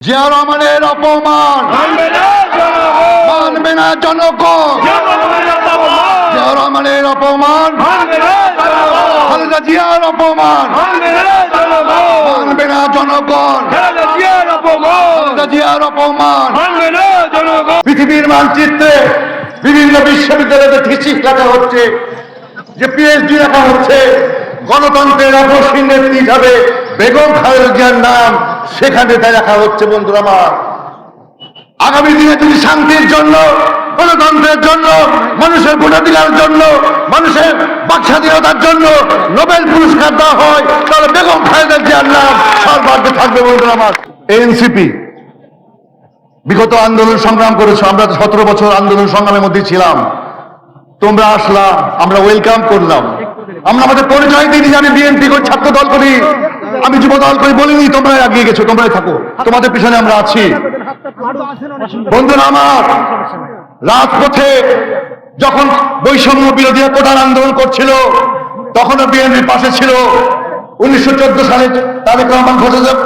জিয়া রহমানের অপমান মানবে না জনগণ। জিয়া রহমানের অপমান, খালেদা জিয়ার অপমান মানবে না জনগণ। খালেদা জিয়ার অপমান পৃথিবীর মানচিত্রে বিভিন্ন বিশ্ববিদ্যালয়ে থিসিস লেখা হচ্ছে, যে পিএইচডি লেখা হচ্ছে, গণতন্ত্রের আকর্ষণ নেত্রী হিসাবে বেগম খালেদা জিয়ার নাম সেখানে দেখা হচ্ছে। বন্ধুরা আমার, আগামী দিনে যদি শান্তির জন্য, গণতন্ত্রের জন্য, মানুষের ভোটাধিকারের জন্য, মানুষের বাক স্বাধীনতার জন্য নোবেল পুরস্কার দেওয়া হয়, তাহলে বেগম খালেদা জিয়ার নাম সর্বাগ্রে থাকবে। বন্ধুরা আমার, এনসিপি বিগত আন্দোলন সংগ্রাম করেছো, আমরা 17 বছর আন্দোলন সংগ্রামের মধ্যে ছিলাম। তোমরা আসলা, আমরা ওয়েলকাম করলাম। আমরা আমাদের পরিচয় দিইনি যে আমি বিএনপি করি, ছাত্র দল করি, আমি যুব দল করি বলিনি। তোমরা এগিয়ে গেছো, তোমরাই থাকো, তোমাদের পিছনে আমরা আছি। বন্ধুরা আমার, রাজপথে যখন বৈষম্য বিরোধী কোটার আন্দোলন করছিল, তখনও বিএনপির পাশে ছিল। 1914 সালে তারেক রহমান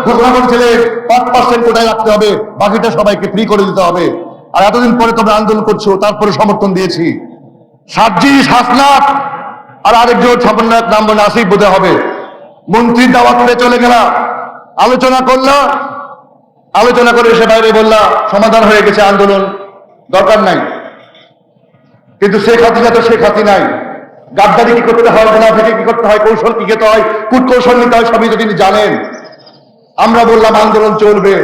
ঘোষণা করেছিলেন 5% কোটায় রাখতে হবে, বাকিটা সবাইকে ফ্রি করে দিতে হবে। আর এতদিন পরে তোমরা আন্দোলন করছো, তারপরে সমর্থন দিয়েছি। সার্জিস, হাসনাত আর আরেকজন ছাপন্নার নাম বলে আসিফ বোধহয় হবে, মন্ত্রীর দাওয়াত করে চলে গেলা, আলোচনা করলা, আলোচনা করে এসে বাইরে বললা সমাধান হয়ে গেছে, আন্দোলন দরকার নাই। কিন্তু শেখ হাসিনা তো শেখ হাসিনাই। গাদ্দারি কি করতে হয়, মুনাফিকি কি করতে হয়, কৌশল কি খেতে হয়, কূটকৌশল নিতে হয়, সবই তো তিনি জানেন। আমরা বললাম আন্দোলন চলবে,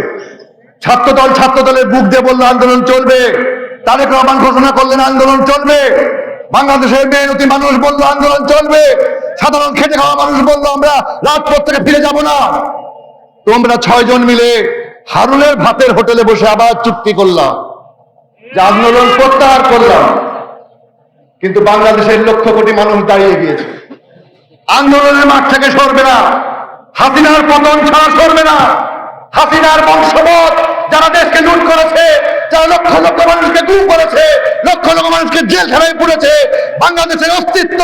ছাত্রদলের বুক দিয়ে বললো আন্দোলন চলবে, তারেক রহমান ঘোষণা করলেন আন্দোলন চলবে, বাংলাদেশের মেহনতি মানুষ বললো আন্দোলন চলবে, সাধারণ খেটে খাওয়া মানুষ বললো আমরা রাজপথ থেকে ফিরে যাব না। তোমরা 6 জন মিলে হারুনের ভাতের হোটেলে বসে আবার চুক্তি করলাম যে আন্দোলন প্রত্যাহার করলাম। কিন্তু বাংলাদেশের লক্ষ কোটি মানুষ দাঁড়িয়ে গিয়েছে, আন্দোলনের মাঠ থেকে সরবে না, হাসিনার পতন ছাড়া সরবে না। হাসিনার বংশধর যারা দেশকে লুট করেছে, যারা লক্ষ লক্ষ মানুষকে গুম করেছে, লক্ষ লক্ষ মানুষকে জেলখানায় পুরেছে, বাংলাদেশের অস্তিত্ব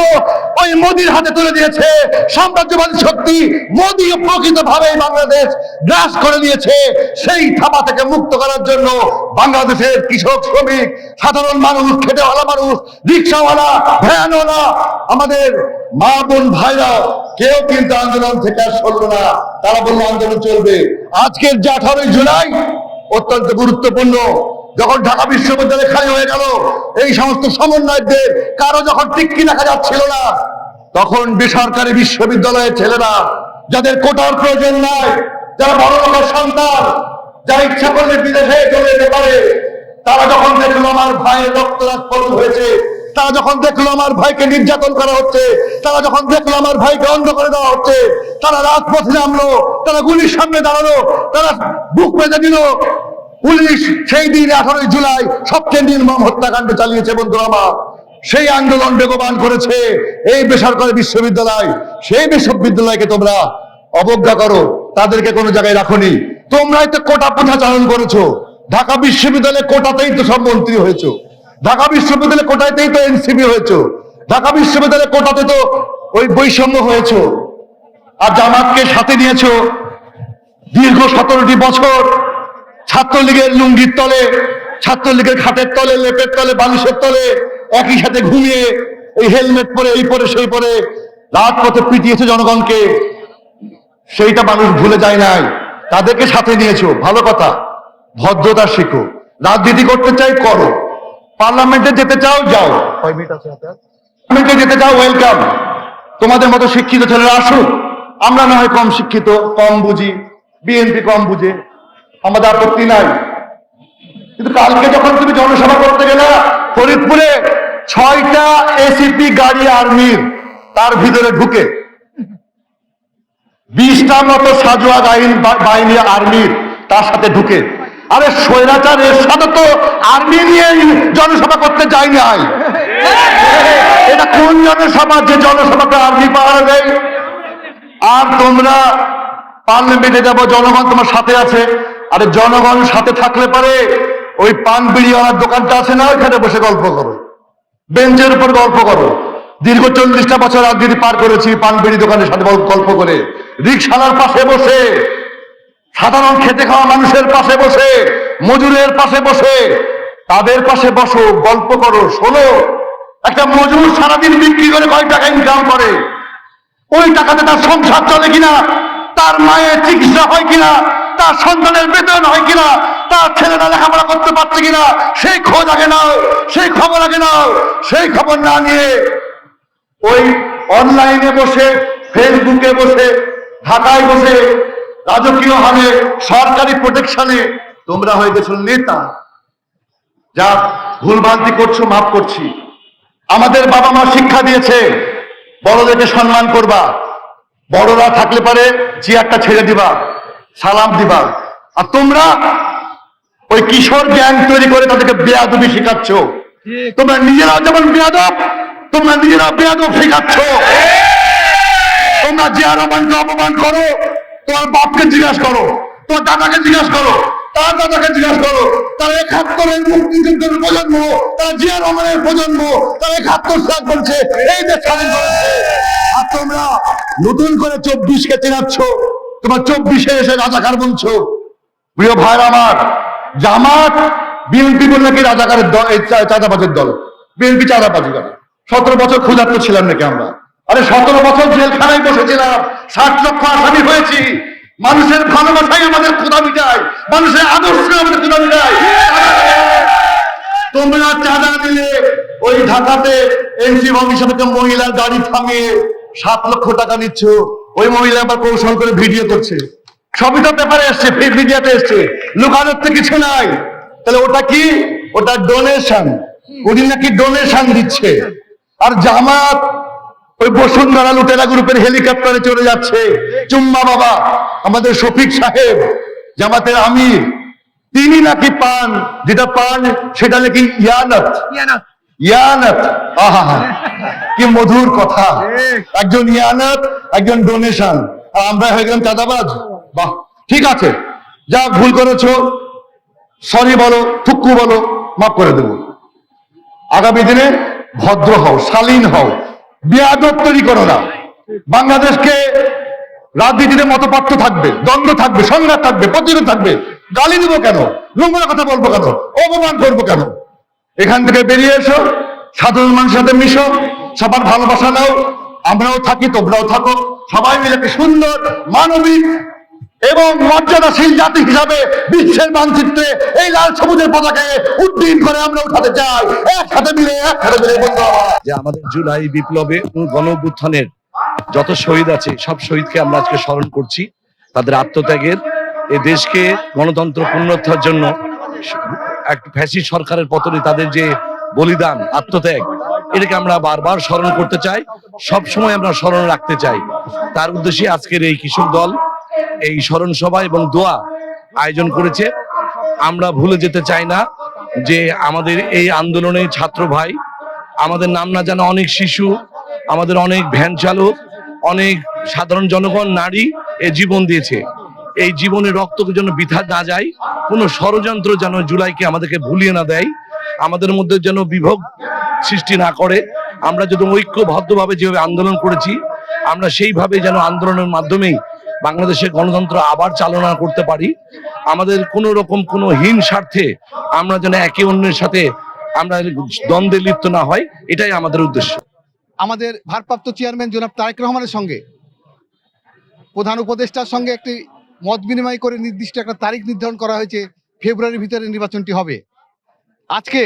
ওই মোদির হাতে তুলে দিয়েছে। সাম্রাজ্যবাদী শক্তি মোদি প্রকৃতভাবে বাংলাদেশ গ্রাস করে নিয়েছে। সেই থাবা থেকে মুক্ত করার জন্য বাংলাদেশের কৃষক, শ্রমিক, সাধারণ মানুষ, খেটেওয়ালা মানুষ, রিক্সাওয়ালা, ভ্যানওয়ালা, আমাদের মা বোন ভাইরা কেউ কিন্তু আন্দোলন থেকে আর সরল না। তারা বলল আন্দোলন চলবে। আজকের যে 18 জুলাই অত্যন্ত গুরুত্বপূর্ণ। যখন ঢাকা বিশ্ববিদ্যালয় খালি হয়ে গেল, এই সমস্ত সমন্বয়কদের কারো যখন টিক্কি দেখা যাচ্ছিল না, তখন বেসরকারি বিশ্ববিদ্যালয়ের ছেলেরা, যাদের কোটার প্রয়োজন নাই, যারা বড় লোকের সন্তান, যারা ইচ্ছা করলে বিদেশে চলে যেতে পারে, তারা যখন দেখলো আমার ভাইয়ের রক্তরাজ ফলন হয়েছে, তারা যখন দেখলো আমার ভাইকে নির্যাতন করা হচ্ছে, তারা যখন দেখলো আমার ভাইকে অন্ধ করে দেওয়া হচ্ছে, তারা রাজপথে নামলো, তারা গুলির সামনে দাঁড়ালো, তারা বুক পেতে দিল। পুলিশ সেই দিন 18 জুলাই সবচেয়ে নির্মম হত্যাকাণ্ড চালিয়েছে। বন্ধুরা আমার, সেই আন্দোলন বেগবান করেছে এই বেসরকারি বিশ্ববিদ্যালয়। সেই বিশ্ববিদ্যালয়কে তোমরা অবজ্ঞা করো, তাদেরকে কোনো জায়গায় রাখোনি। তোমরাই তো কোটা প্রচারণ করেছো। ঢাকা বিশ্ববিদ্যালয়ে কোটাতেই তো সব মন্ত্রী হয়েছো, ঢাকা বিশ্ববিদ্যালয়ে কোটাতেই তো এনসিপি হয়েছো, ঢাকা বিশ্ববিদ্যালয়ে কোটাতে তো ওই বৈষম্য হয়েছো। আর জামাতকে সাথে নিয়েছো। দীর্ঘ 17টি বছর ছাত্রলীগের লুঙ্গির তলে, ছাত্রলীগের খাটের তলে, লেপের তলে, বালিশের তলে একই সাথে ঘুমিয়ে, এই হেলমেট পরে, এই পরে সেই পরে রাজপথে পিটিয়েছে জনগণকে। সেইটা মানুষ ভুলে যায় নাই। তাদেরকে সাথে নিয়েছো, ভালো কথা, ভদ্রতা শিখো। রাজনীতি করতে চাই করো, পার্লামেন্টে যেতে চাও যাও, পার্লামেন্টে যেতে চাও ওয়েলকাম। তোমাদের মতো শিক্ষিত ছেলেরা আসুক, আমরা না হয় কম শিক্ষিত, কম বুঝি, বিএনপি কম বুঝে, আমাদের আপত্তি নাই। কিন্তু কালকে যখন তুমি জনসভা করতে গেলে ফরিদপুরে 6টা এসিপি গাড়ি আর্মির, তার ভিতরে ঢুকে 20টা মতো সাজোয়া বাহিনী আর্মির তার সাথে ঢুকে। আরে স্বৈরাচার এর সাথে তো আর্মি নিয়ে জনসভা করতে যাই নাই। এটা কোন জনসভা যে জনসভাতে আর্মি পাহারা দেয়? আর তোমরা পার্লামেন্টে যাবো, জনগণ তোমার সাথে আছে। আরে জনগণ সাথে থাকলে পারে ওই পান বিড়িওয়ালার দোকানটা আছে না, ওইখানে বসে গল্প করো, বেঞ্চের উপর গল্প করো। দীর্ঘ 40টা বছর রাজনীতি পার করেছি পান বিড়ি দোকানের সাথে গল্প করে, রিকশালার পাশে বসে সাধারণ খেটে খাওয়া মানুষের পাশে বসে, মজুরের পাশে বসে, তাদের পাশে বসো, গল্প করো, শোনো। একটা মজুর সারাদিন বিক্রি করে কয় টাকা ইনকাম করে, ওই টাকাতে তার সংসার চলে কিনা, তার মায়ের চিকিৎসা হয় কিনা, তার সন্তানের বেতন হয় কিনা, তার ছেলেরা লেখাপড়া করতে পারছে কিনা, সেই খোঁজ আগে নাও, সেই খবর আগে নাও। সেই খবর না নিয়ে ওই অনলাইনে বসে, ফেসবুকে বসে, ঢাকায় বসে, রাজকীয় হারে, সরকারি প্রোটেকশনে তোমরা হয়ে গেছো নেতা। যা ভুলভ্রান্তি করছো মাফ করছি। আমাদের বাবা মা শিক্ষা দিয়েছে বড়দেরকে সম্মান করবা, বড়রা থাকলে পারে চেয়ারটা ছেড়ে দিবা, সালাম দিবা। আর তোমরা ওই কিশোর গ্যাং তৈরি করে তাদেরকে বেয়াদবি শেখাচ্ছ। তোমরা নিজেরাও যেমন বেয়াদব, তোমরা নিজেরাও বেয়াদব শেখাচ্ছ। তোমরা জিয়া রহমানকে অপমান করো, তোমার বাপকে জিজ্ঞাসা করো, তোমার দাদাকে জিজ্ঞাসা করো, তার দাদাকে জিজ্ঞাসা করো। তারা ৭১-এর মুক্তিযুদ্ধের প্রজন্ম, তারা জিয়া রহমানের প্রজন্ম, তারা ৭১ সাল বলছে এই দেশ স্বাধীন করেছে। আর তোমরা নতুন করে ২৪কে চেনাচ্ছ, তোমার ২৪-এ এসে রাজাকার বলছো। প্রিয় ভাইরা আমার, জামাত বিএনপি বললে কি রাজাকারের দল, চাঁদাবাজের দল? বিএনপি চাঁদাবাজি করে। ১৭ বছর ক্ষুধার্ত ছিলাম নাকি আমরা? আরে ১৭ বছর জেলখানায় বসেছিলাম, ৬০ লক্ষ আসামি হয়েছি। মানুষের ভালোবাসাই আমাদের ক্ষুধা মিটায়, মানুষের আদর্শ আমাদের ক্ষুধা মিটায়। তোমরা চাঁদা দিলে ওই ঢাকাতে এমসি হিসাবে মহিলার গাড়ি থামিয়ে ৭ লক্ষ টাকা নিচ্ছ, ওই মহিলা আবার কৌশল করে ভিডিও করছে। সবই তো পেপারে এসছে, মিডিয়াতে এসছে, লুকানোর তো কিছু নাই। তাহলে ওটা কি? ওটা ডোনেশন। উনি নাকি ডোনেশন দিচ্ছে। আর জামাত ওই বসুন্ধরা লুটেরা গ্রুপের হেলিকপ্টারে চলে যাচ্ছে। চুম্মা বাবা, আমাদের শফিক সাহেব, জামাতের আমির, তিনি নাকি পান, যেটা পান সেটা নাকি ইয়ানত। ইয়ানত, আহা কি মধুর কথা। একজন ইয়ানত, একজন ডোনেশন, আর আমরা হয়ে গেলাম চাঁদাবাজ। বাহ, ঠিক আছে, যা ভুল করেছো সরি বলো, থুক্কু বলো, মাফ করে দেবো। আগামী দিনে ভদ্র হও, শালীন হও, বেয়াদব তৈরি করো না। বাংলাদেশকে রাজনীতিতে মতপার্থ থাকবে, দ্বন্দ্ব থাকবে, সংঘাত থাকবে, প্রতিরোধ থাকবে। গালি দিব কেন? নোংরা কথা বলবো কেন? অপমান করবো কেন? এখান থেকে বেরিয়ে এসো, সাধারণ মানুষের সাথে মিশো, সবার ভালোবাসা নাও। আমরাও থাকি, তোমরাও থাকো, সবাই মিলে একটি সুন্দর, মানবিক এবং মর্যাদাশীল জাতি হিসাবে বিশ্বের মানচিত্রে এই লাল সবুজের পতাকায় উড্ডীন করে আমরা উঠাতে চাই। একসাথে মিলে বন্ধু যে আমাদের জুলাই বিপ্লবে গণঅভ্যুত্থানের যত শহীদ আছে, সব শহীদকে আমরা আজকে স্মরণ করছি। তাদের আত্মত্যাগের, এই দেশকে গণতন্ত্র পুনরুদ্ধারের জন্য একটা ফ্যাসিস্ট সরকারের পতনে তাদের যে বলিদান, আত্মত্যাগ, এটাকে আমরা বারবার স্মরণ করতে চাই, সব সময় আমরা স্মরণ রাখতে চাই। তার উদ্দেশ্যে আজকের এই কৃষক দল এই স্মরণ সভা এবং দোয়া আয়োজন করেছে। আমরা ভুলে যেতে চাই না যে আমাদের এই আন্দোলনে ছাত্র ভাই, আমাদের নাম না জানা অনেক শিশু, আমাদের অনেক ভ্যান চালক, অনেক সাধারণ জনগণ, নারী এ জীবন দিয়েছে। এই জীবনের রক্তকে যেন বৃথা না যায়, কোনো ষড়যন্ত্র যেন জুলাইকে আমাদেরকে ভুলিয়ে না দেয়, আমাদের মধ্যে যেন বিভেদ সৃষ্টি না করে। আমরা যদি ঐক্যবদ্ধভাবে যেভাবে আন্দোলন করেছি, আমরা সেইভাবে যেন আন্দোলনের মাধ্যমেই বাংলাদেশের গণতন্ত্র আবার চালনা করতে পারি। আমাদের কোনো রকম কোনো হীন স্বার্থে আমরা যেন একে অন্যের সাথে আমরা দ্বন্দ্বে লিপ্ত না হয়, এটাই আমাদের উদ্দেশ্য। আমাদের ভারপ্রাপ্ত চেয়ারম্যান জনাব তারেক রহমানের সঙ্গে প্রধান উপদেষ্টার সঙ্গে একটি মত বিনিময় করে নির্দিষ্ট একটা তারিখ নির্ধারণ করা হয়েছে, ফেব্রুয়ারির ভিতরে নির্বাচনটি হবে। আজকে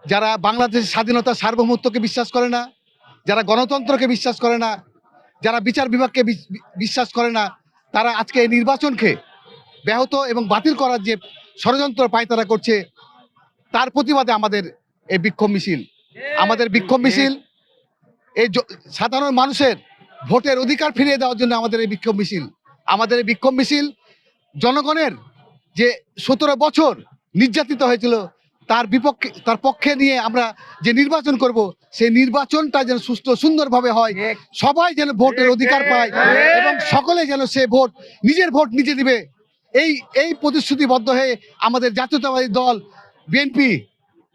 যারা বাংলাদেশের স্বাধীনতা সার্বভৌমত্বকে বিশ্বাস করে না, যারা গণতন্ত্রকে বিশ্বাস করে না, যারা বিচার বিভাগকে বিশ্বাস করে না, তারা আজকে এই নির্বাচনকে ব্যাহত এবং বাতিল করার যে ষড়যন্ত্র পায়তারা করছে, তার প্রতিবাদে আমাদের এই বিক্ষোভ মিছিল। আমাদের বিক্ষোভ মিছিল এই সাধারণ মানুষের ভোটের অধিকার ফিরিয়ে দেওয়ার জন্য আমাদের এই বিক্ষোভ মিছিল। আমাদের এই বিক্ষোভ মিছিল জনগণের যে ১৭ বছর নির্যাতিত হয়েছিল তার বিপক্ষে, তার পক্ষে নিয়ে আমরা যে নির্বাচন করব, সেই নির্বাচনটা যেন সুষ্ঠু সুন্দরভাবে হয়, সবাই যেন ভোটের অধিকার পায় এবং সকলে যেন সে ভোট, নিজের ভোট নিজে দিবে, এই প্রতিশ্রুতিবদ্ধ হয়ে আমাদের জাতীয়তাবাদী দল বিএনপি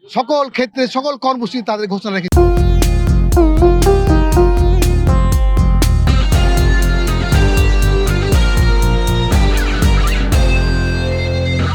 সকল ক্ষেত্রে সকল কর্মসূচি তাদের ঘোষণা রেখেছে।